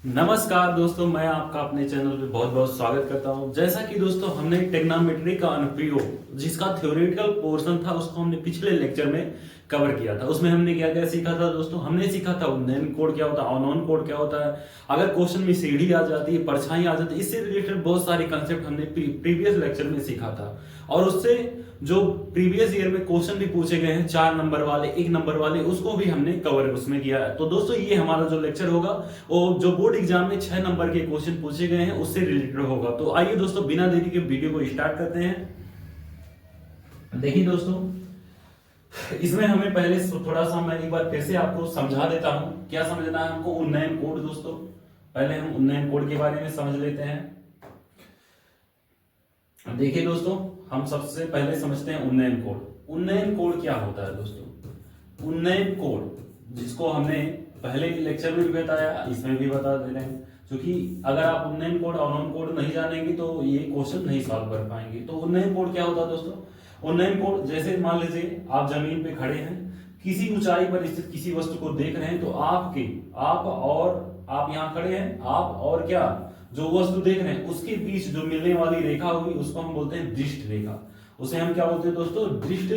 नमस्कार दोस्तों, मैं आपका अपने चैनल पे बहुत बहुत स्वागत करता हूं। जैसा कि दोस्तों हमने ट्रिग्नोमेट्री का अनुप्रयोग जिसका थ्योरेटिकल पोर्शन था उसको हमने पिछले लेक्चर में कवर किया था। उसमें हमने क्या क्या सीखा था दोस्तों? हमने सीखा था उन्नयन कोण क्या होता है, अवनयन कोण क्या होता है, अगर क्वेश्चन में सीढ़ी आ जाती है, परछाई आ जाती है, इससे रिलेटेड बहुत सारे कंसेप्ट हमने प्रीवियस लेक्चर में सीखा था। और उससे जो प्रीवियस ईयर में क्वेश्चन भी पूछे गए हैं 4 नंबर वाले, 1 नंबर वाले, उसको भी हमने कवर उसमें किया है। तो दोस्तों ये हमारा जो लेक्चर होगा वो जो बोर्ड एग्जाम में 6 नंबर के क्वेश्चन पूछे गए हैं उससे रिलेटेड होगा। तो आइए दोस्तों बिना देरी के वीडियो को स्टार्ट करते हैं। देखिए दोस्तों, इसमें हमें पहले थोड़ा सा मैं एक बार फिर से आपको समझा देता हूं क्या समझना है हमको। उन्नयन कोड दोस्तों, पहले हम उन्नयन कोड के बारे में समझ लेते हैं। देखिए दोस्तों, हम सबसे पहले समझते हैं उन्नयन कोड। उन्नयन कोड क्या होता है दोस्तों? उन्नयन कोड जिसको हमने पहले लेक्चर में भी बताया, इसमें भी बता दे रहे हैं, क्योंकि अगर आप उन्नयन कोड और अवनयन कोड नहीं जानेंगे तो ये क्वेश्चन नहीं सॉल्व कर पाएंगे। तो उन्नयन कोड क्या होता है दोस्तों? उन्नयन कोड जैसे मान लीजिए आप जमीन पे खड़े हैं, किसी ऊंचाई पर स्थित किसी वस्तु को देख रहे हैं, तो आप यहाँ खड़े हैं, आप और क्या जो वस्तु देख रहे हैं उसके बीच जो मिलने वाली रेखा होगी उसको हम बोलते हैं दृष्ट रेखा। उसे हम क्या बोलते हैं दोस्तों? दृष्ट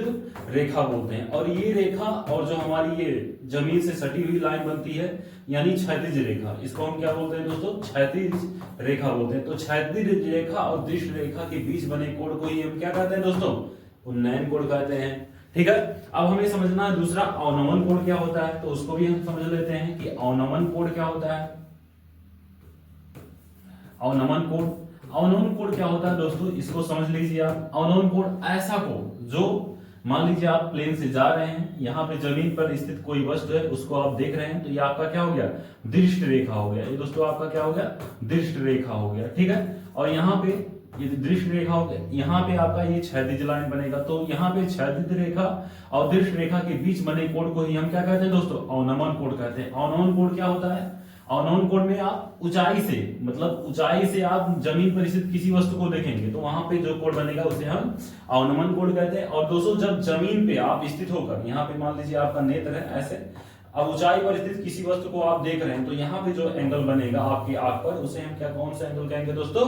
रेखा बोलते हैं। और ये रेखा और जो हमारी ये जमीन से सटी हुई लाइन बनती है यानी क्षैतिज रेखा, इसको हम क्या बोलते हैं दोस्तों? क्षैतिज रेखा बोलते हैं। तो क्षैतिज रेखा और दृष्ट रेखा के बीच बने कोण को ही हम क्या कहते हैं दोस्तों? उन्नयन कोण कहते हैं। ठीक है, अब हमें समझना है दूसरा अवनमन कोण क्या होता है, तो उसको भी हम समझ लेते हैं कि अवनमन कोण क्या होता है। अवनमन कोण, अवनमन कोण क्या होता है दोस्तों? इसको समझ लीजिए आप। अवनमन कोण ऐसा कोण जो मान लीजिए आप प्लेन से जा रहे हैं, यहाँ पे जमीन पर स्थित कोई वस्तु है उसको आप देख रहे हैं, तो ये आपका क्या हो गया? दृष्ट रेखा हो गया। ये दोस्तों आपका क्या हो गया? दृष्ट रेखा हो गया। ठीक है, और यहाँ पे ये दृष्ट रेखा हो गया, यहाँ पे आपका ये क्षैतिज लाइन बनेगा। तो यहाँ पे क्षैतिज रेखा और दृष्ट रेखा के बीच बने कोण को ही हम क्या कहते हैं दोस्तों? अवनमन कोण कहते हैं। अवनमन कोण क्या होता है? अवनमन कोण में आप ऊंचाई से, मतलब ऊंचाई से आप जमीन पर स्थित किसी वस्तु को देखेंगे तो वहां पे जो कोण बनेगा उसे हम अवनमन कोण कहते हैं। और दोस्तों जब जमीन पे आप स्थित होकर, यहाँ पे मान लीजिए आपका नेत्र है ऐसे, अब ऊंचाई पर स्थित किसी वस्तु को आप देख रहे हैं, तो यहाँ पे जो एंगल बनेगा आपकी आंख पर उसे हम क्या, कौन सा एंगल कहेंगे दोस्तों?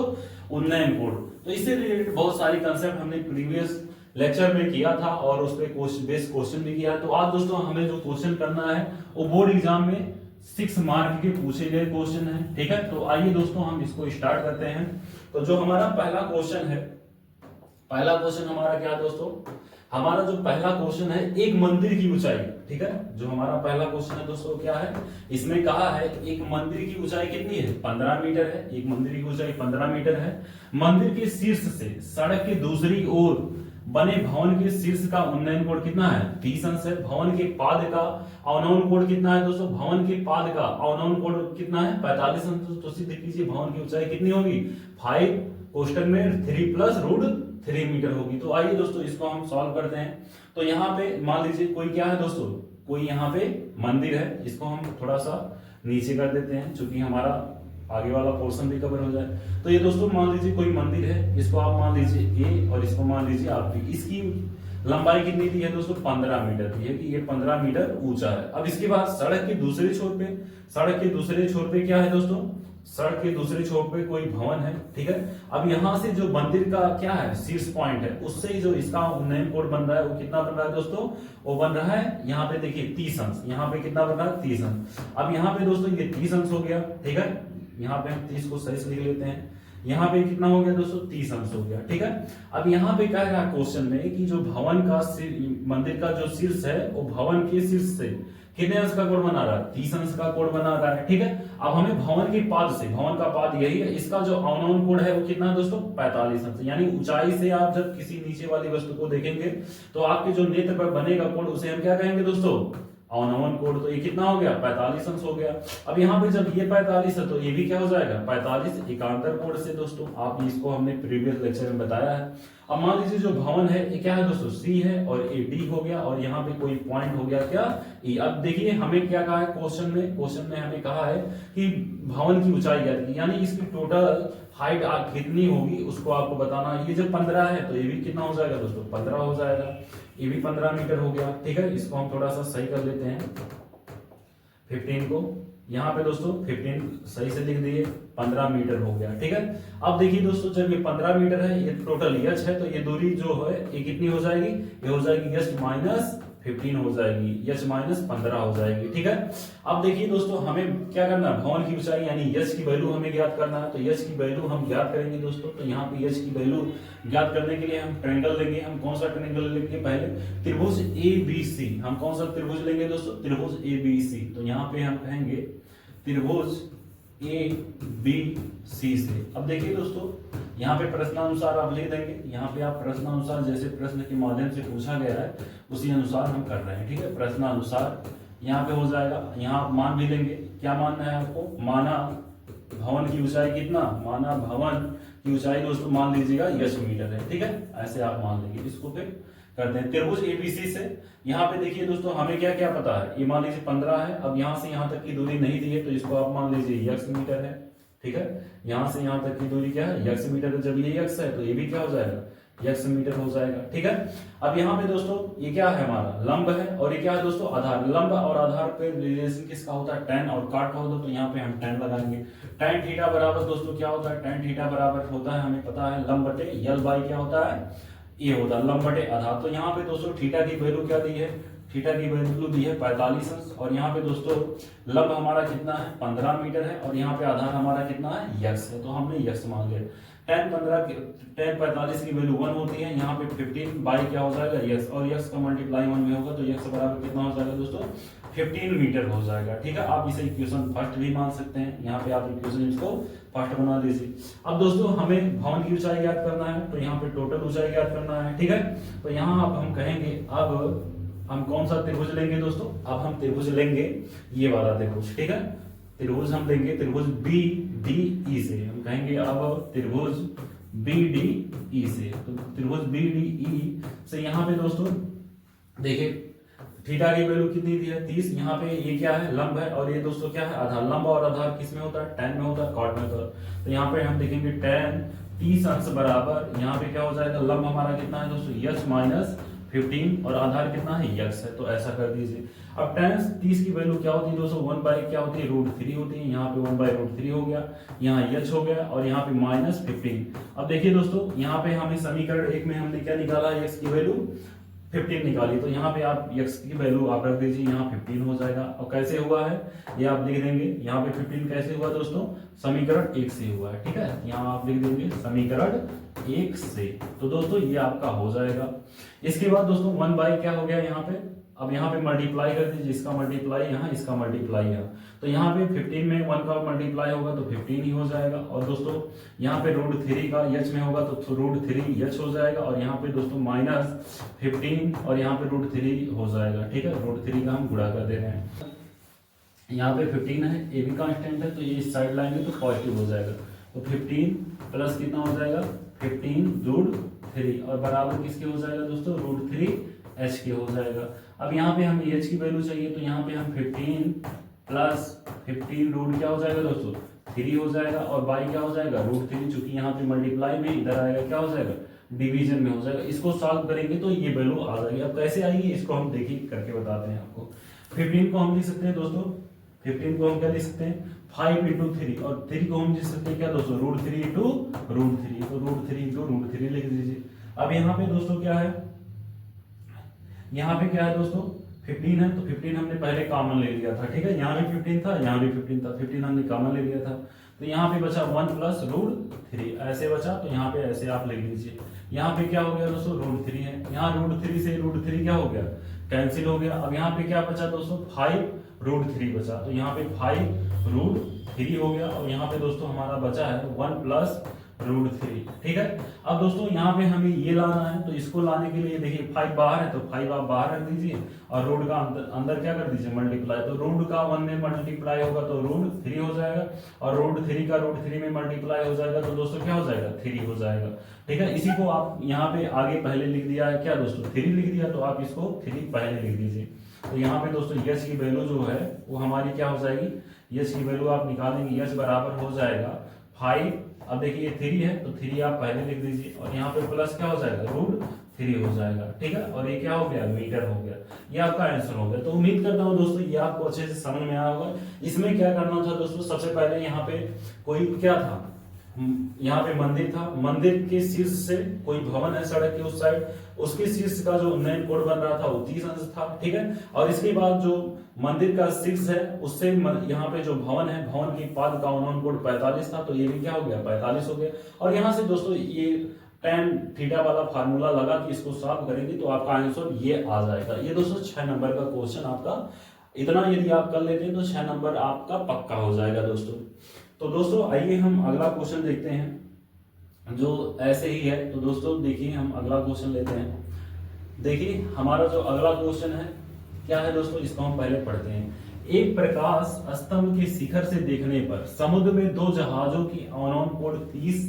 उन्नयन कोण। तो इससे रिलेटेड बहुत सारी कंसेप्ट हमने प्रीवियस लेक्चर में किया था और उस पर बेस्ड क्वेश्चन भी किया। तो आज दोस्तों हमें जो क्वेश्चन करना है वो बोर्ड एग्जाम में 6 मार्क के पूछे गए क्वेश्चन है। ठीक है, तो आइए दोस्तों हम इसको स्टार्ट करते हैं। तो जो हमारा पहला क्वेश्चन है, पहला क्वेश्चन हमारा क्या दोस्तों? हमारा जो पहला क्वेश्चन है एक मंदिर की ऊंचाई। ठीक है, जो हमारा पहला क्वेश्चन है दोस्तों क्या है? इसमें कहा है एक मंदिर की ऊंचाई कितनी है? 15 मीटर है। एक मंदिर की ऊंचाई 15 मीटर है। मंदिर के शीर्ष से सड़क की दूसरी ओर बने भवन के शीर्ष का उन्नयन कोण कितना है? 30 अंश है। भवन के पाद का अवनमन कोण कितना है दोस्तों? भवन के पाद का अवनमन कोण कितना है? 45 अंश। तो सिद्ध कीजिए भवन की ऊंचाई कितनी होगी? 5 कोष्टक में 3 प्लस √3 मीटर होगी। तो आइए दोस्तों इसको हम सॉल्व करते हैं। तो यहाँ पे मान लीजिए कोई क्या है दोस्तों? कोई यहाँ पे मंदिर है, इसको हम थोड़ा सा नीचे कर देते हैं क्योंकि हमारा आगे वाला पोर्शन भी कवर हो जाए। तो ये दोस्तों मान लीजिए कोई मंदिर है, इसको आप मान लीजिए ए और इसको मान लीजिए आप बी। इसकी लंबाई कितनी दी है दोस्तों? 15 मीटर दी है कि ये 15 मीटर ऊंचा है। अब इसके बाद सड़क के दूसरे छोर पे, सड़क के दूसरे छोर पे क्या है दोस्तों? सड़क के दूसरे छोर पे कोई भवन है। ठीक है, अब यहां से जो मंदिर का क्या है शीर्ष पॉइंट है, उससे जो इसका उन्नयन कोण बन रहा है वो कितना बन रहा है दोस्तों? वो बन रहा है यहाँ पे देखिए 30 अंश। यहाँ पे कितना बन रहा है? 30 अंश। अब यहाँ पे दोस्तों ये 30 अंश हो गया। ठीक है, यहाँ पे हम 30 को सही से लिख लेते हैं। यहाँ पे कितना हो गया दोस्तों? 30 अंश हो गया। ठीक है, अब यहाँ पे क्या है क्वेश्चन में कि जो भवन का मंदिर का जो शीर्ष है वो भवन के शीर्ष से कितने अंश का कोण बना रहा है? 30 अंश का कोण बना रहा है। ठीक है, अब हमें भवन के पाद से, भवन का पाद यही है, इसका जो अवनमन कोण है वो कितना है दोस्तों? 45 अंश। यानी ऊंचाई से आप जब किसी नीचे वाली वस्तु को देखेंगे तो आपके जो नेत्र पर बनेगा कोण उसे हम क्या कहेंगे दोस्तों? अवनमन कोण। तो ये कितना हो गया? 45 अंश हो गया। अब यहाँ पे जब ये 45 है तो ये भी क्या हो जाएगा? 45 एकांतर कोण से दोस्तों। आप इसको हमने प्रीवियस लेक्चर में बताया है। अब मान लीजिए जो भवन है ये क्या है दोस्तों? सी है और ए डी हो गया और यहाँ पे कोई पॉइंट हो गया क्या? ई। अब देखिए हमें क्या कहा है क्वेश्चन में, क्वेश्चन में हमें कहा है कि भवन की ऊंचाई क्या थी, यानी इसकी टोटल हाइट कितनी होगी उसको आपको बताना। ये जब 15 है तो ये भी कितना हो जाएगा दोस्तों? 15 हो जाएगा। ये भी 15 मीटर हो गया। ठीक है, इसको हम थोड़ा सा सही कर लेते हैं। 15 को यहाँ पे दोस्तों 15 सही से लिख दिए, 15 मीटर हो गया। ठीक है, अब देखिए दोस्तों, जब ये 15 मीटर है, ये टोटल एच है, तो ये दूरी जो है ये कितनी हो जाएगी, ये हो जाएगी एच माइनस 15 हो जाएगी, एच माइनस 15 हो जाएगी। ठीक है, अब देखिए दोस्तों, हमें क्या करना है, भवन की ऊंचाई यानी एच की वैल्यू हमें ज्ञात करना है। तो एच की वैल्यू हम ज्ञात करेंगे दोस्तों। तो यहाँ पे एच की वैल्यू ज्ञात करने के लिए हम ट्रायंगल लेंगे। हम कौन सा ट्रायंगल लेंगे, पहले त्रिभुज ABC। हम कौन सा त्रिभुज लेंगे दोस्तों, त्रिभुज ABC। तो यहाँ पे हम कहेंगे त्रिभुज ABC से। अब देखिए दोस्तों, यहाँ पे प्रश्नानुसार आप लिख देंगे। यहाँ पे आप प्रश्नानुसार, जैसे प्रश्न के माध्यम से पूछा गया है उसी अनुसार हम कर रहे हैं। ठीक है, प्रश्नानुसार यहाँ पे हो जाएगा। यहाँ आप मान भी लेंगे। क्या मानना है आपको, माना भवन की ऊंचाई कितना, माना भवन की ऊंचाई दोस्तों मान लीजिएगा एच मीटर है। ठीक है, ऐसे आप मान लेंगे। इसको फिर करते हैं त्रिभुज ABC से। यहाँ पे देखिए दोस्तों, हमें क्या क्या पता है, ये मान लीजिए 15 है। अब यहाँ से यहाँ तक की दूरी नहीं दी है, तो इसको आप मान लीजिए x मीटर है। ठीक है, यहाँ से यहाँ तक की दूरी क्या है, x मीटर है। जब ये x है तो ये भी क्या हो जाएगा, x मीटर हो जाएगा। ठीक है, अब यहाँ पे दोस्तों ये क्या है, हमारा लंब है, और ये क्या है दोस्तों, आधार। लंब और आधार पे रिलेशन किसका होता है, tan और काट का होता है। तो यहाँ पे हम tan लगाएंगे। tan थीटा बराबर दोस्तों क्या होता है, tan थीटा बराबर होता है, हमें पता है, लंब बटे यल बाई क्या होता है, ये होता है लंब बटे आधार। तो यहाँ पे दोस्तों थीटा की वैल्यू क्या दी है, थीटा की वैल्यू दी है 45 अंश। और यहाँ पे दोस्तों लंब हमारा कितना है, 15 मीटर है, और यहाँ पे आधार हमारा कितना है, यक्स है। तो हमने यक्स मान लिया। tan 45 की वैल्यू 1 होती है। यहाँ पे 15 बाई क्या हो जाएगा, यक्स, और यक्स का मल्टीप्लाई 1 में होगा, तो यक्स बराबर कितना हो जाएगा दोस्तों, 15 मीटर हो जाएगा। ठीक है, आप इसे इक्वेशन फर्स्ट भी मान सकते हैं। यहाँ पे आप इक्वेशन इसको फर्स्ट बना लीजिए। अब दोस्तों हमें भवन की ऊंचाई ज्ञात करना है, तो यहाँ पे टोटल ऊंचाई ज्ञात करना है। ठीक है, तो यहाँ अब हम कहेंगे, अब हम कौन सा त्रिभुज लेंगे दोस्तों, अब हम त्रिभुज लेंगे ये वाला त्रिभुज। ठीक है, त्रिभुज हम लेंगे त्रिभुज BDE से। हम कहेंगे अब त्रिभुज BDE से। तो त्रिभुज BDE से यहाँ पे दोस्तों देखिए थीटा की वैल्यू कितनी दी है, 30। यहाँ पे ये क्या है, लंब है, और ये दोस्तों क्या है, आधार। लंब और आधार किस में होता है, tan में होता है, cot में होता है। तो यहाँ पे हम देखेंगे tan 30 अंश बराबर, यहाँ पे क्या हो जाएगा, लंब हमारा कितना है दोस्तों, h माइनस 15, और आधार कितना है, x है। तो ऐसा कर दीजिए। अब tan 30 की वैल्यू क्या होती है दोस्तों, 1 बाई क्या होती है, √3 होती है। यहाँ पे 1 बाई √3 हो गया, यहाँ h हो गया, और यहाँ पे माइनस 15। अब देखिए दोस्तों, यहाँ पे हमें समीकरण 1 में हमने क्या निकाला, x की वैल्यू 15 निकाली। तो यहाँ पे आप x की वैल्यू आप रख दीजिए, यहाँ 15 हो जाएगा। और कैसे हुआ है ये आप लिख देंगे। यहाँ पे 15 कैसे हुआ दोस्तों, समीकरण 1 से हुआ है। ठीक है, यहाँ आप लिख देंगे समीकरण 1 से। तो दोस्तों ये आपका हो जाएगा। इसके बाद दोस्तों 1 बाई क्या हो गया यहाँ पे, अब यहाँ पे मल्टीप्लाई कर दीजिए, इसका मल्टीप्लाई यहाँ, इसका मल्टीप्लाई यहाँ। तो यहाँ पे 15 में 1 का मल्टीप्लाई होगा तो 15 ही हो जाएगा। और दोस्तों यहाँ पे √3 का h में होगा तो √3h हो जाएगा। और यहाँ पे दोस्तों माइनस 15 और यहाँ पे √3 हो जाएगा। ठीक है, √3 का हम गुणा कर दे रहे हैं। यहाँ पे 15 है, ये भी कांस्टेंट है, तो ये इस साइड लाएंगे तो पॉजिटिव हो जाएगा। तो 15 प्लस कितना हो जाएगा, 15 √3, और बराबर किसके हो जाएगा दोस्तों, √3h के हो जाएगा। अब यहाँ पे हमें h की वैल्यू चाहिए, तो यहाँ पे हम 15 प्लस 15 रूट क्या हो जाएगा दोस्तों, 3 हो जाएगा, और बाई क्या हो जाएगा, √3। चूंकि यहाँ पे मल्टीप्लाई में इधर आएगा क्या हो जाएगा, डिवीजन में हो जाएगा। इसको सॉल्व करेंगे तो ये वैल्यू आ जाएगी। अब कैसे आएगी इसको हम देखिए करके बताते हैं आपको। 15 को हम लिख सकते हैं दोस्तों, 15 को हम क्या लिख सकते हैं, 5 × 3, और 3 को हम लिख सकते हैं क्या दोस्तों, √3 × √3। तो √3 × √3 लिख दीजिए। अब यहाँ पे दोस्तों क्या है, यहाँ पे क्या है दोस्तों, 15 है, तो 15 हमने पहले कॉमन ले लिया था। ठीक है, यहाँ भी 15 था, यहाँ भी 15 था, 15 हमने कॉमन ले लिया था। तो यहाँ पे बचा 1 प्लस √3, ऐसे बचा। तो यहाँ पे ऐसे आप लिख लीजिए। यहाँ पे क्या हो गया दोस्तों, √3 है, यहाँ √3 से √3 क्या हो गया, कैंसिल हो गया। अब यहाँ पे क्या बचा दोस्तों, 5 √3 बचा। तो यहाँ पे 5 √3 हो गया, और यहाँ पे दोस्तों हमारा बचा है 1 प्लस √3। ठीक है, अब दोस्तों यहाँ पे हमें ये लाना है, तो इसको लाने के लिए देखिए 5 बाहर है, तो 5 आप बाहर रख दीजिए, और रूट का अंदर क्या कर दीजिए, मल्टीप्लाई। तो रूट का 1 में मल्टीप्लाई होगा तो √3 हो जाएगा, और √3 का √3 में मल्टीप्लाई हो जाएगा तो दोस्तों क्या हो जाएगा, 3 हो जाएगा। ठीक है, इसी को आप यहाँ पे आगे पहले लिख दिया है क्या दोस्तों, 3 लिख दिया, तो आप इसको 3 पहले लिख दीजिए। तो यहाँ पे दोस्तों यश की वैल्यू जो है वो हमारी क्या हो जाएगी, यश की वैल्यू आप निकालेंगे, यश बराबर हो जाएगा 5। अब देखिए 3 है, तो 3 आप पहले लिख दीजिए, और यहाँ पे प्लस क्या हो जाएगा, 3 हो जाएगा, ठीक है। और ये क्या हो गया, मीटर हो गया। ये आपका आंसर हो गया। तो उम्मीद करता हूँ दोस्तों ये आपको अच्छे से समझ में आया होगा। इसमें क्या करना था दोस्तों, सबसे पहले यहाँ पे कोई क्या था, यहाँ पे मंदिर था, मंदिर के शीर्ष से कोई भवन है सड़क के उस साइड, उसके शीर्ष का जो उन्नयन कोण बन रहा था वो 30 अंश था, ठीक है। और इसके बाद जो मंदिर का शीर्ष है उससे यहाँ पे जो भवन है, भवन के पाद का उन्नयन कोण 45 था, तो ये भी क्या हो गया, 45 हो गया। और यहाँ से दोस्तों ये tan थीटा वाला फार्मूला लगा कि इसको सॉल्व करेंगे तो आपका आंसर ये आ जाएगा। ये दोस्तों 6 नंबर का क्वेश्चन आपका, इतना यदि आप कर लेते हैं तो 6 नंबर आपका पक्का हो जाएगा दोस्तों। तो दोस्तों आइए हम अगला क्वेश्चन देखते हैं जो ऐसे ही है। तो दोस्तों देखिए हम अगला क्वेश्चन लेते हैं। देखिए हमारा जो अगला क्वेश्चन है क्या है दोस्तों, इसको हम पहले पढ़ते हैं। एक प्रकाश स्तंभ के शिखर से देखने पर समुद्र में 2 जहाजों की अवनोन कोण 30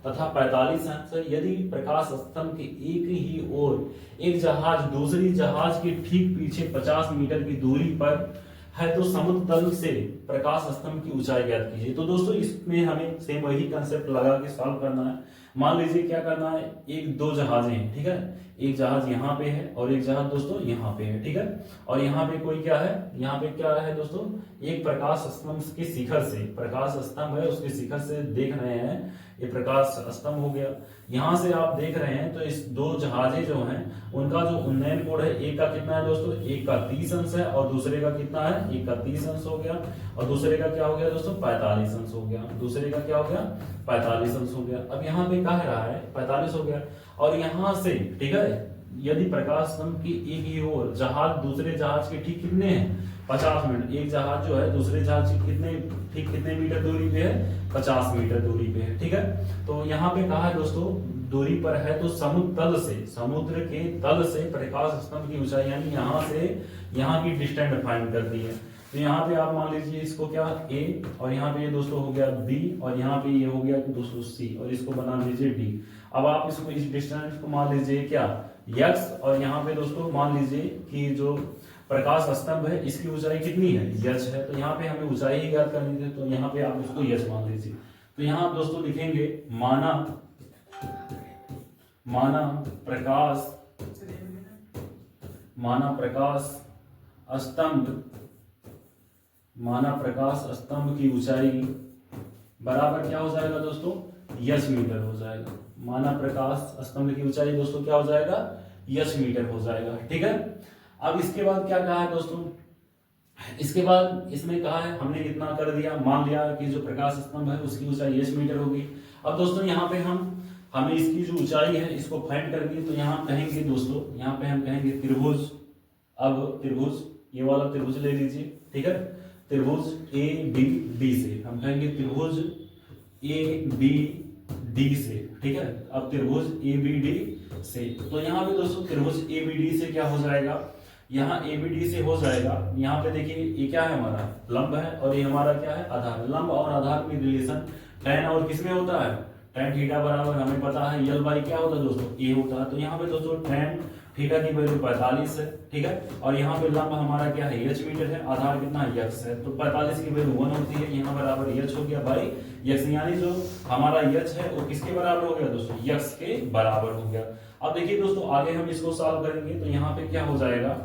तथा 45 अंश है। यदि प्रकाश स्तंभ के एक ही ओर एक जहाज दूसरी जहाज के ठीक पीछे 50 मीटर की दूरी पर है तो समुद्र तल से प्रकाश स्तंभ की ऊंचाई ज्ञात कीजिए। तो दोस्तों इसमें हमें सेम वही कंसेप्ट लगा के सॉल्व करना है। मान लीजिए क्या करना है, एक 2 जहाजें हैं, ठीक है। एक जहाज यहाँ पे है और एक जहाज दोस्तों यहाँ पे है, ठीक है। और यहाँ पे कोई क्या है, यहाँ पे क्या है दोस्तों, एक प्रकाश स्तंभ के शिखर से, प्रकाश स्तंभ है उसके शिखर से देख रहे हैं, ये प्रकाश स्तंभ हो गया। यहाँ से आप देख रहे हैं तो इस 2 जहाजें जो हैं उनका जो उन्नयन कोण है, एक का कितना है दोस्तों, एक का 30 अंश है और दूसरे का कितना है, एक का 30 अंश हो गया और दूसरे का क्या हो गया दोस्तों, 45 अंश हो गया। दूसरे का क्या हो गया, 45 अंश हो गया। अब यहाँ पे कह रहा है 45 हो गया और यहाँ से, ठीक है, यदि प्रकाश स्तंभ की एक ही ओर जहाज दूसरे जहाज के ठीक कितने हैं, 50 मीटर, एक जहाज जो है दूसरे जहाज के कितने मीटर दूरी पे है, 50 मीटर दूरी पे है, ठीक है। तो यहाँ पे कहा है दोस्तों दूरी पर है तो समुद्र के तल से प्रकाश स्तंभ की ऊंचाई, यानी यहाँ से यहाँ की डिस्टेंस फाइंड कर दी है। तो यहाँ पे आप मान लीजिए इसको क्या A और यहाँ पे ये दोस्तों हो गया B और यहाँ पे ये हो गया दोस्तों C और इसको बना लीजिए D। अब आप इसको इस डिस्टेंस को मान लीजिए क्या X और यहाँ पे दोस्तों मान लीजिए कि जो प्रकाश स्तंभ है इसकी ऊंचाई कितनी है, h है। तो यहाँ पे हमें ऊंचाई ही ज्ञात करनी थी, तो यहाँ पे आप इसको h मान लीजिए। तो यहाँ आप दोस्तों लिखेंगे माना प्रकाश स्तंभ की ऊंचाई बराबर क्या हो जाएगा दोस्तों, h मीटर हो जाएगा। माना प्रकाश स्तंभ की ऊंचाई दोस्तों क्या हो जाएगा, h मीटर हो जाएगा, ठीक है। अब इसके बाद क्या कहा है दोस्तों, इसके बाद इसमें कहा है हमने इतना कर दिया, मान लिया कि जो प्रकाश स्तंभ है उसकी ऊंचाई h मीटर होगी। अब दोस्तों यहाँ पे हमें इसकी जो ऊंचाई है इसको फाइंड करनी है। तो यहाँ कहेंगे दोस्तों, यहाँ पे हम कहेंगे त्रिभुज। अब त्रिभुज, ये वाला त्रिभुज ले लीजिए, ठीक है। त्रिभुज ABD से हम कहेंगे त्रिभुज ABD से, ठीक है। अब त्रिभुज ABD से, तो यहाँ पे दोस्तों त्रिभुज ABD से क्या हो जाएगा, यहाँ ABD से हो जाएगा। यहाँ पे देखिए ये क्या है, हमारा लंब है और ये हमारा क्या है, आधार। लंब और आधार में रिलेशन tan और किसमें होता है, tan थीटा बराबर हमें पता है L बाई क्या होता है दोस्तों, A होता है। तो यहाँ पे दोस्तों tan थीटा की वैल्यू 45 है, ठीक है। और यहाँ पे लंब हमारा क्या है, h मीटर है, आधार कितना है, x है। तो 45 की वैल्यू 1 होती है, यहाँ बराबर h हो गया बाई x, यानी जो हमारा h है वो किसके बराबर हो गया दोस्तों, x के बराबर हो गया। अब देखिए दोस्तों आगे हम इसको सॉल्व करेंगे तो यहाँ पे क्या हो जाएगा,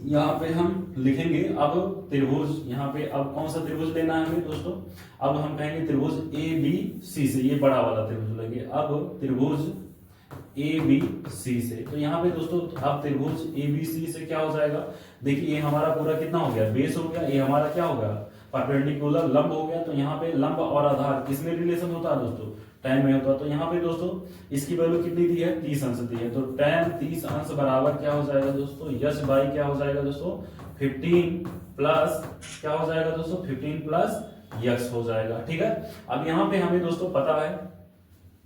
यहाँ पे हम लिखेंगे अब त्रिभुज, यहाँ पे अब कौन सा त्रिभुज लेना है हमें दोस्तों, अब हम कहेंगे त्रिभुज ABC से, ये बड़ा वाला त्रिभुज लेंगे। अब त्रिभुज ABC से, तो यहाँ पे दोस्तों अब त्रिभुज ABC से क्या हो जाएगा, देखिए ये हमारा पूरा कितना हो गया, बेस हो गया, ये हमारा क्या हो गया, परपेंडिकुलर लंब हो गया। तो यहाँ पे लंब और आधार किसमें रिलेशन होता है दोस्तों, tan में होता है। तो यहाँ पे दोस्तों इसकी वैल्यू कितनी दी है, 30 अंश दी है। तो tan 30 अंश बराबर क्या हो जाएगा दोस्तों, h बाई क्या हो जाएगा दोस्तों, 15 प्लस क्या हो जाएगा दोस्तों, 15 प्लस x हो जाएगा, ठीक है। अब यहाँ पे हमें दोस्तों पता है,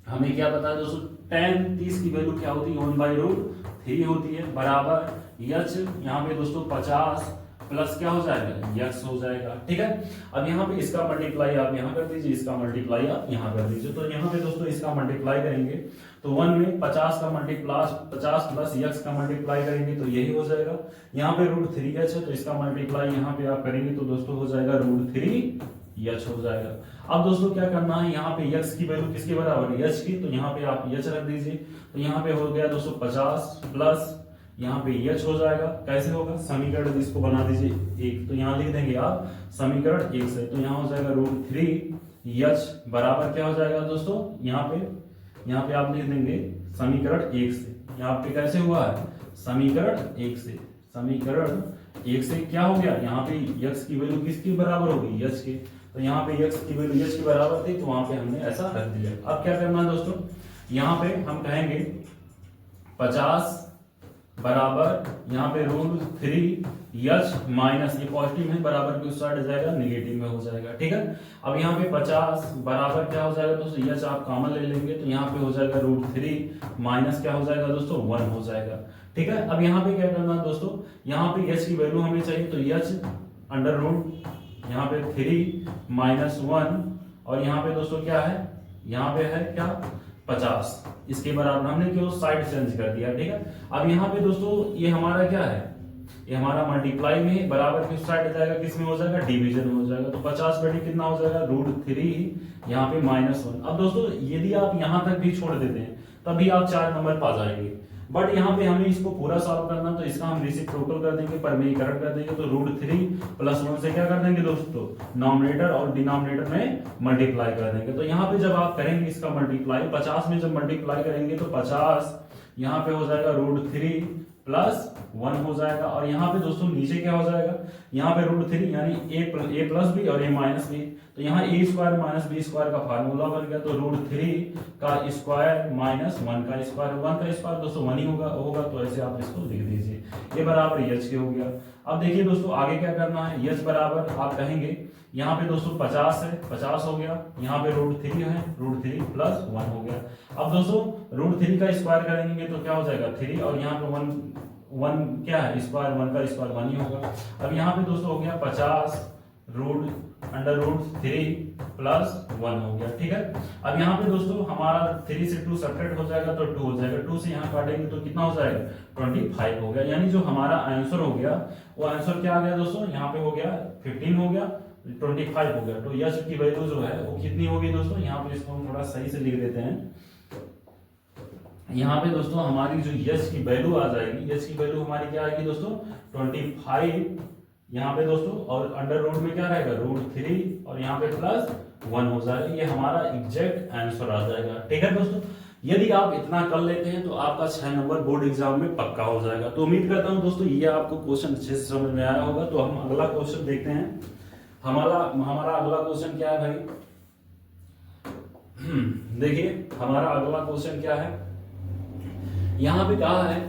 हमें क्या पता है दोस्तों, tan 30 की वैल्यू क्या होती है, 1/√3 होती है, बराबर h यहाँ पे दोस्तों 50 प्लस क्या हो जाएगा, यक्स हो जाएगा। ठीक है, अब यहाँ पे इसका मल्टीप्लाई आप यहाँ कर दीजिए, इसका मल्टीप्लाई आप यहाँ कर दीजिए। तो यहाँ पे दोस्तों इसका मल्टीप्लाई करेंगे तो 1 में 50 का मल्टीप्लाई 50 प्लस यक्स का मल्टीप्लाई करेंगे तो यही हो जाएगा। यहाँ पे √3h है तो इसका मल्टीप्लाई यहाँ पे आप करेंगे तो दोस्तों हो जाएगा √3h हो जाएगा। अब दोस्तों क्या करना है, यहाँ पे यक्स की वैल्यू किसके बराबर है, h की, तो यहाँ पे आप h रख दीजिए। तो यहाँ पे हो गया दोस्तों 50 प्लस यहाँ पे h हो जाएगा। कैसे होगा, समीकरण इसको बना दीजिए 1, तो यहाँ लिख देंगे आप समीकरण 1 से, तो यहाँ हो जाएगा √3h बराबर क्या हो जाएगा दोस्तों, यहाँ पे आप लिख देंगे समीकरण 1 से। यहाँ पे कैसे हुआ है, समीकरण 1 से, समीकरण 1 से क्या हो गया, यहाँ पे x की वैल्यू किसकी बराबर होगी, h के, तो यहाँ पे x की वैल्यू h की बराबर थी तो वहां पे हमने ऐसा रख दिया। अब क्या करना है दोस्तों, यहाँ पे हम कहेंगे 50 बराबर यहाँ पे √3h माइनस, ये पॉजिटिव है बराबर की उस साइड जाएगा नेगेटिव में हो जाएगा। ठीक है, अब यहाँ पे 50 बराबर क्या हो जाएगा दोस्तों, h आप कॉमन ले लेंगे तो यहाँ पे हो जाएगा √3 माइनस क्या हो जाएगा दोस्तों 1 हो जाएगा। ठीक है, अब यहाँ पे क्या करना है दोस्तों, यहाँ पे h की वैल्यू हमें चाहिए तो h अंडर रूट यहाँ पे 3 माइनस 1 और यहाँ पे दोस्तों क्या है, यहाँ पे है क्या 50, इसके बराबर हमने क्यों साइड चेंज कर दिया। ठीक है, अब यहाँ पे दोस्तों ये हमारा क्या है, ये हमारा मल्टीप्लाई में बराबर किस साइड जाएगा, किस में हो जाएगा, डिवीजन में हो जाएगा। तो 50 बटे कितना हो जाएगा √3 यहाँ पे -1। अब दोस्तों यदि आप यहाँ तक भी छोड़ देते हैं तभी आप 4 नंबर पा जाएंगे, बट यहाँ पे हमें इसको पूरा सॉल्व करना तो इसका हम रेसिप्रोकल कर देंगे, परमेयीकरण कर देंगे। तो √3 प्लस 1 से क्या कर देंगे दोस्तों, नॉमिनेटर और डिनोमिनेटर में मल्टीप्लाई कर देंगे। तो यहाँ पे जब आप करेंगे इसका मल्टीप्लाई 50 में जब मल्टीप्लाई करेंगे तो 50 यहाँ पे हो जाएगा √3 प्लस 1 हो जाएगा। और यहाँ पे दोस्तों नीचे क्या हो जाएगा, यहाँ पे √3 यानी a प्लस बी और a माइनस बी, तो यहाँ a square minus B square का फार्मूला बन गया। तो √3 का स्क्वायर माइनस 1 का स्क्वायर, 1 का स्क्वायर दोस्तों 1 ही होगा तो ऐसे आप इसको लिख दीजिए, ये बराबर h के हो गया। अब देखिए दोस्तों आगे क्या करना है, h बराबर आप कहेंगे यहाँ पे दोस्तों 50 है, 50 हो गया, यहाँ पे √3 है, √3 प्लस 1 हो गया। अब दोस्तों √3 का स्क्वायर करेंगे तो क्या हो जाएगा 3 और यहाँ पे 1 क्या है स्क्वायर, 1 का स्क्वायर 1 ही होगा। अब यहाँ पे दोस्तों हो गया 50 अंडर √3 प्लस 1 हो गया। ठीक है, अब यहाँ पे दोस्तों हमारा 3 से 2 सब्ट्रैक्ट हो जाएगा तो 2 हो जाएगा, 2 से यहाँ काटेंगे तो कितना हो जाएगा 25 हो गया। यानी जो हमारा आंसर हो गया वो आंसर क्या आ गया दोस्तों, यहाँ पे हो गया 15 हो गया, 25 हो गया। तो यश की वैल्यू जो है वो कितनी होगी दोस्तों, यहाँ पे इसको हम थोड़ा सही से लिख देते हैं। यहाँ पे दोस्तों हमारी जो यश की वैल्यू आ जाएगी, यश की वैल्यू हमारी क्या आएगी दोस्तों 25 यहाँ पे दोस्तों, और अंडर रूट में क्या रहेगा √3 और यहाँ पे प्लस 1 हो जाएगा, ये हमारा एग्जैक्ट आंसर आ जाएगा। ठीक है दोस्तों, यदि आप इतना कर लेते हैं तो आपका 6 नंबर बोर्ड एग्जाम में पक्का हो जाएगा। तो उम्मीद करता हूं दोस्तों ये आपको क्वेश्चन अच्छे से समझ में आया होगा। तो हम अगला क्वेश्चन देखते हैं। हमारा अगला क्वेश्चन क्या है भाई, देखिए हमारा अगला क्वेश्चन क्या है, यहाँ पे कहा है,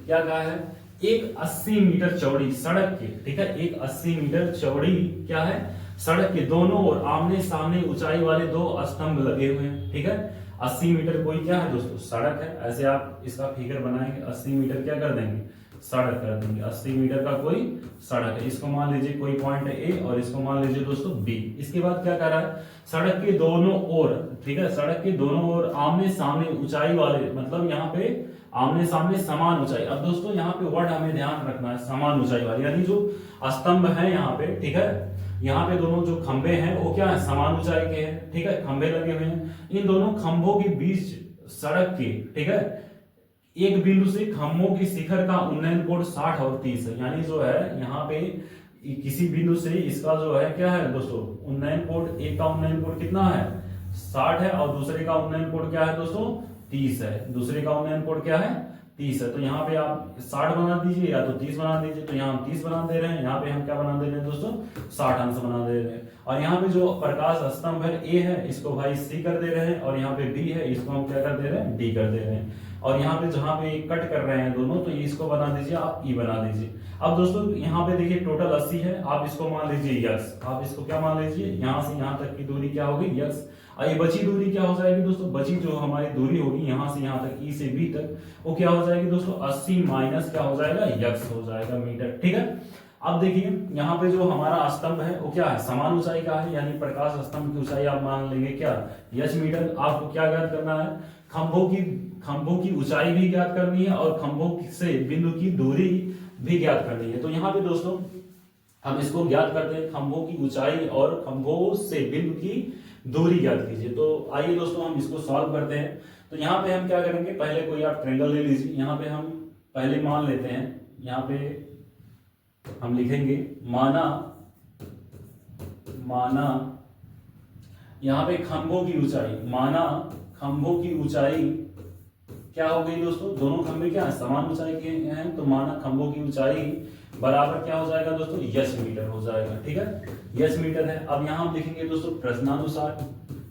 क्या कहा है, एक 80 मीटर चौड़ी सड़क के, ठीक है, एक 80 मीटर चौड़ी क्या है सड़क के दोनों ओर आमने सामने ऊंचाई वाले 2 स्तंभ लगे हुए हैं। ठीक है, 80 मीटर कोई क्या है दोस्तों सड़क है, ऐसे आप इसका फिगर बनाएंगे, 80 मीटर क्या कर देंगे सड़क कर देंगे, 80 मीटर का कोई सड़क है, इसको मान लीजिए कोई पॉइंट है ए और इसको मान लीजिए दोस्तों बी। इसके बाद क्या कर रहा है, सड़क के दोनों ओर, ठीक है, सड़क के दोनों ओर आमने सामने ऊंचाई वाले, मतलब यहाँ पे आमने सामने समान ऊंचाई। अब दोस्तों यहाँ पे वर्ड हमें ध्यान रखना है, समान ऊंचाई वाली, यानी जो स्तंभ है यहाँ पे, ठीक है, यहाँ पे दोनों जो खंबे हैं वो क्या है समान ऊंचाई के हैं। ठीक है, खंबे लगे हुए हैं, इन दोनों खंभों के बीच सड़क के, ठीक है, एक बिंदु से खंभों की शिखर का उन्नयन कोण 60 और 30 है। यानी जो है यहाँ पे किसी बिंदु से इसका जो है क्या है दोस्तों उन्नयन कोण, एक का उन्नयन कोण कितना है 60 है और दूसरे का उन्नयन कोण क्या है दोस्तों 30 है, दूसरे का उन्नयन कोण क्या है 30 है। तो यहाँ पे आप 60 बना दीजिए या तो 30 बना दीजिए, तो यहाँ हम 30 बना दे रहे हैं, यहाँ पे हम क्या बना दे रहे हैं दोस्तों 60 अंश बना दे रहे हैं। और यहाँ पे जो प्रकाश स्तंभ है ए है, इसको भाई सी कर दे रहे हैं, और यहाँ पे बी है, इसको हम क्या कर दे रहे हैं डी कर दे रहे हैं। और यहाँ पे जहाँ पे कट कर रहे हैं दोनों, तो ये इसको बना दीजिए आप ई बना दीजिए। अब दोस्तों यहाँ पे देखिए टोटल 80 है, आप इसको मान लीजिए यक्स, आप इसको क्या मान लीजिए, यहाँ से यहाँ तक की दूरी क्या होगी यक्स। और ये बची दूरी क्या हो जाएगी दोस्तों, बची जो हमारी दूरी होगी यहाँ से यहाँ तक ई से बी तक, वो क्या हो जाएगी दोस्तों 80 माइनस क्या हो जाएगा यक्स हो जाएगा मीटर। ठीक है, अब देखिए यहाँ पे जो हमारा स्तंभ है वो क्या है, समान ऊंचाई का है, यानी प्रकाश स्तंभ की ऊंचाई आप मान लेंगे क्या यच मीटर। आपको क्या ज्ञात करना है, खंभों की ऊंचाई भी ज्ञात करनी है और खंभों से बिंदु की दूरी भी ज्ञात करनी है। तो यहाँ पे दोस्तों हम इसको ज्ञात करते हैं, खंभों की ऊंचाई और खंभों से बिंदु की दूरी ज्ञात कीजिए। तो आइए दोस्तों हम इसको सॉल्व करते हैं। तो यहाँ पे हम क्या करेंगे, पहले कोई आप ट्रायंगल ले लीजिए। यहाँ पे हम पहले मान लेते हैं, यहाँ पे हम लिखेंगे माना यहाँ पे खंभों की ऊंचाई, माना खंभों की ऊंचाई क्या हो गई दोस्तों, दोनों खंभे क्या है समान ऊंचाई के हैं, तो माना खंभों की ऊंचाई बराबर क्या हो जाएगा दोस्तों यच मीटर हो जाएगा। ठीक है, यच मीटर है। अब यहाँ हम लिखेंगे दोस्तों प्रश्नानुसार,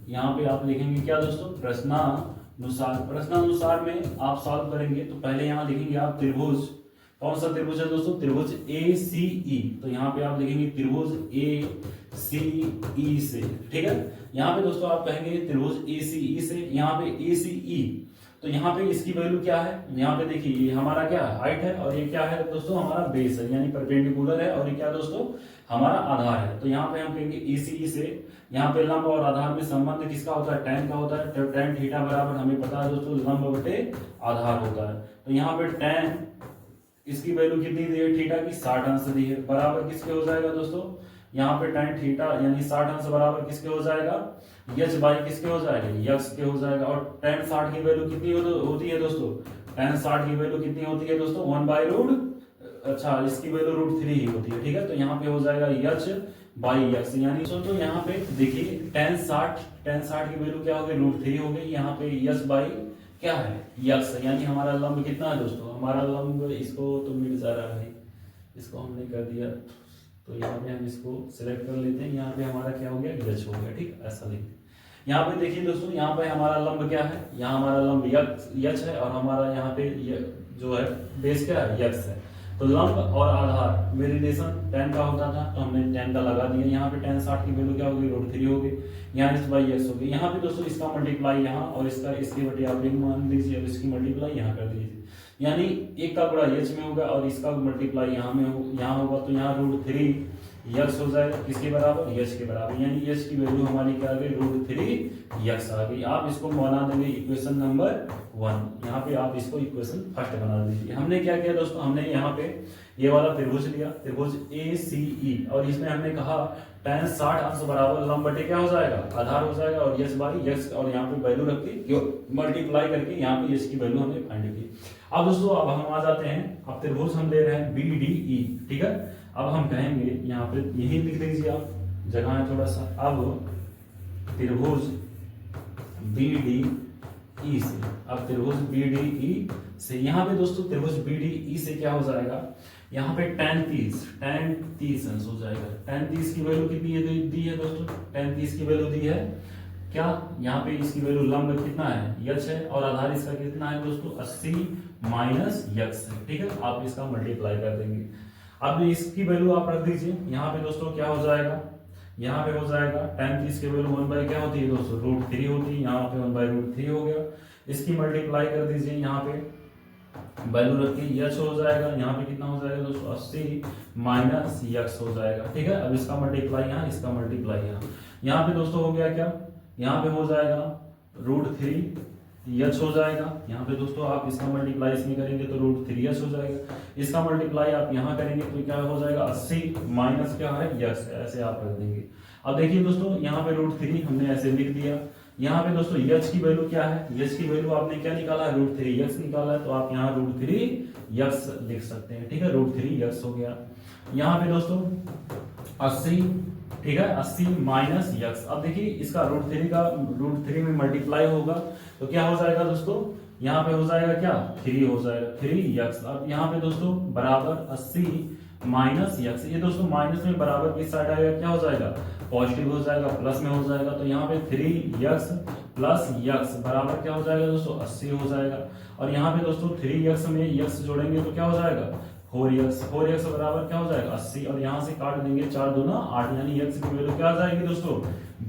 यहाँ पे आप लिखेंगे क्या दोस्तों प्रश्नानुसार। प्रश्नानुसार में आप सॉल्व करेंगे तो पहले यहाँ लिखेंगे आप त्रिभुज, कौन सा त्रिभुज है दोस्तों, त्रिभुज ACE। तो यहाँ पे आप लिखेंगे त्रिभुज ACE से। ठीक है, यहाँ पे दोस्तों आप कहेंगे त्रिभुज ACE से, यहाँ पे ACE, तो यहाँ पे इसकी वैल्यू क्या है, यहाँ पे देखिए ये हमारा क्या हाइट है और ये क्या है दोस्तों हमारा बेस है, यानी परपेंडिकुलर है, और ये क्या दोस्तों हमारा आधार है। तो यहाँ पे हम कहेंगे ACE से, यहाँ पे लंब और आधार में संबंध किसका होता है, tan का होता है। तो tan थीटा बराबर हमें पता है दोस्तों लंब बटे आधार होता है। तो यहाँ पे tan इसकी वैल्यू कितनी दी है, थीटा की 60 अंश दी है, बराबर किसके हो जाएगा दोस्तों, यहाँ पे tan थीटा यानी 60 अंश बराबर किसके हो जाएगा, यच बाई किसके हो जाएगा, यक्स के हो जाएगा। और tan 60 की वैल्यू कितनी होती है दोस्तों, tan 60 की वैल्यू कितनी होती है दोस्तों 1/√, अच्छा इसकी वैल्यू √3 ही होती है। ठीक है, तो यहाँ पे हो जाएगा यच बाई यक्स, यानी तो यहाँ पे देखिए tan 60 की वैल्यू क्या हो गई √3 हो गई, यहाँ पे यच बाई क्या है यक्स, यानी हमारा लंब कितना है दोस्तों, हमारा लंब, इसको तो मिट जा रहा है, इसको हमने कर दिया, तो यहाँ पे हम इसको सिलेक्ट कर लेते हैं, यहाँ पे हमारा क्या हो गया यच हो गया। ठीक, ऐसा लिखते हैं। यहाँ पे देखिए दोस्तों, यहाँ पे हमारा लंब क्या है, यहाँ हमारा लंब यच है और हमारा यहाँ पे जो है बेस क्या है यक्स है। तो लंब और आधार में रिलेशन tan का होता था, तो हमने tan का लगा दिया। यहाँ पे tan 60 की वैल्यू क्या हो गई √3 हो गई, यहाँ इस बाई यक्स हो गई। यहाँ पे दोस्तों इसका मल्टीप्लाई यहाँ और इसका इसकी बटे आप मान लीजिए और इसकी मल्टीप्लाई यहाँ कर दीजिए, यानी एक का गुणा यच में होगा और इसका मल्टीप्लाई यहाँ में यहाँ होगा, तो यहाँ √3 यक्स हो जाएगा किसके बराबर, यच के बराबर, यानी यच की वैल्यू हमारी क्या आ गई √3 यक्स आ गई। आप इसको बना देंगे इक्वेशन नंबर 1, यहाँ पे आप इसको इक्वेशन फर्स्ट बना दीजिए। हमने क्या किया दोस्तों, हमने यहाँ पे ये वाला त्रिभुज लिया, त्रिभुज ACE, और इसमें हमने कहा tan 60 अंश बराबर लंब बटे क्या हो जाएगा आधार हो जाएगा, और यच बाई यक्स, और यहाँ पे वैल्यू रख के मल्टीप्लाई करके यहाँ पे यच की वैल्यू हमने फाइंड की। अब दोस्तों अब हम आ जाते हैं, अब त्रिभुज हम ले रहे हैं BDE। ठीक है, अब हम कहेंगे यहाँ पे यही लिख दीजिए आप, जगह है थोड़ा सा। अब त्रिभुज BDE से, अब त्रिभुज BDE से यहाँ पे दोस्तों त्रिभुज BDE से क्या हो जाएगा, यहाँ पे tan 30 अंश हो जाएगा। tan 30 की वैल्यू कितनी दी है दोस्तों, tan 30 की वैल्यू दी है क्या, यहाँ पे इसकी वैल्यू लंब कितना है यच है और आधार इसका कितना है दोस्तों 80 माइनस यक्स है। ठीक है, आप इसका मल्टीप्लाई कर देंगे। अब इसकी वैल्यू आप रख दीजिए, यहाँ पे दोस्तों क्या हो जाएगा, यहाँ पे हो जाएगा tan 30 की वैल्यू 1 क्या होती है दोस्तों √3 होती है, यहाँ पे 1/√3 हो गया। इसकी मल्टीप्लाई कर दीजिए, यहाँ पे वैल्यू रख के यच हो जाएगा, यहाँ पे कितना हो जाएगा दोस्तों 80 माइनस यक्स हो जाएगा। ठीक है, अब इसका मल्टीप्लाई यहाँ, इसका मल्टीप्लाई यहाँ पे दोस्तों हो गया क्या, यहाँ पे हो जाएगा √3 यच हो जाएगा। यहाँ पे दोस्तों आप इसका मल्टीप्लाई इसमें करेंगे तो √3 यच हो जाएगा। इसका मल्टीप्लाई आप यहाँ करेंगे तो क्या हो जाएगा 80 माइनस क्या है यक्स, ऐसे आप रख देंगे। अब देखिए दोस्तों यहाँ पे √3 हमने ऐसे लिख दिया। यहाँ पे दोस्तों यच की वैल्यू क्या है, यच की वैल्यू आपने क्या निकाला है √3 यक्स निकाला है, तो आप यहाँ √3 यक्स लिख सकते हैं। ठीक है, √3 यक्स हो गया। यहाँ पे दोस्तों 80, ठीक है 80 माइनस यक्स। अब देखिए इसका √3 में मल्टीप्लाई होगा तो क्या हो जाएगा दोस्तों, यहाँ पे हो जाएगा क्या 3 हो जाएगा 3 यक्स। अब यहाँ पे दोस्तों बराबर 80 माइनस यक्स, ये दोस्तों माइनस में बराबर किस साइड आएगा क्या हो जाएगा पॉजिटिव हो जाएगा, प्लस में हो जाएगा। तो यहाँ पे 3 यक्स प्लस यक्स बराबर क्या हो जाएगा दोस्तों 80 हो जाएगा। और यहाँ पे दोस्तों 3x में यक्स जोड़ेंगे तो क्या हो जाएगा 4x बराबर क्या हो जाएगा 80। और यहाँ से काट देंगे 4 दूना 8, यानी x की वैल्यू क्या आ जाएगी दोस्तों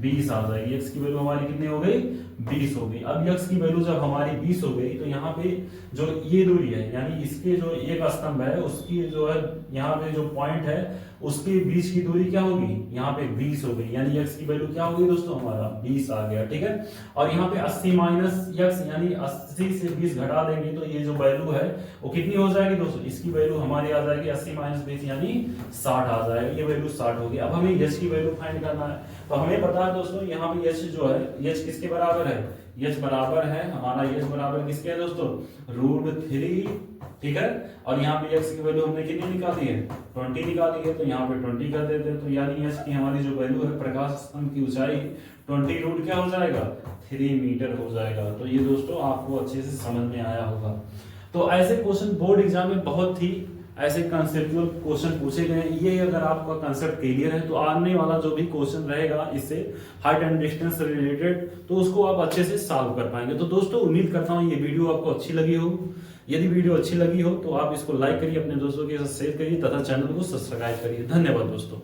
20 आ जाएगी। x की वैल्यू हमारी कितनी हो गई 20 हो गई। अब x की वैल्यू जब हमारी 20 हो गई तो यहाँ पे जो ये दूरी है यानी इसके जो एक स्तंभ है उसकी जो है यहाँ पे जो पॉइंट है उसके बीच की दूरी क्या होगी यहाँ पे 20 हो गई, यानी x की वैल्यू क्या होगी दोस्तों हमारा 20 आ गया। ठीक है, और यहाँ पे 80 माइनस x यानी 80 से 20 घटा देंगे तो ये जो वैल्यू है वो कितनी हो जाएगी दोस्तों, इसकी वैल्यू हमारी आ जाएगी 80 माइनस 20 यानी 60 आ जाएगी। ये वैल्यू 60 होगी। अब हमें h की वैल्यू फाइंड करना है, तो हमें पता है दोस्तों यहाँ पे h जो है h किसके बराबर है, h बराबर है हमारा h बराबर किसके है दोस्तों √3। ठीक है, और यहाँ पे x की वैल्यू हमने कितनी निकाली है 20 निकाली है, तो यहाँ पे 20 कर देते हैं। तो यानी h की हमारी जो वैल्यू है प्रकाश स्तंभ की ऊंचाई 20 रूट क्या हो जाएगा 3 मीटर हो जाएगा। तो ये दोस्तों आपको अच्छे से समझ में आया होगा। तो ऐसे क्वेश्चन बोर्ड एग्जाम में बहुत ही ऐसे कंसेप्चुअल क्वेश्चन पूछे गए हैं। ये अगर आपका कंसेप्ट क्लियर है तो आने वाला जो भी क्वेश्चन रहेगा इससे हाइट एंड डिस्टेंस से रिलेटेड तो उसको आप अच्छे से सॉल्व कर पाएंगे। तो दोस्तों उम्मीद करता हूँ ये वीडियो आपको अच्छी लगी हो। यदि वीडियो अच्छी लगी हो तो आप इसको लाइक करिए, अपने दोस्तों के साथ शेयर करिए तथा चैनल को सब्सक्राइब करिए। धन्यवाद दोस्तों।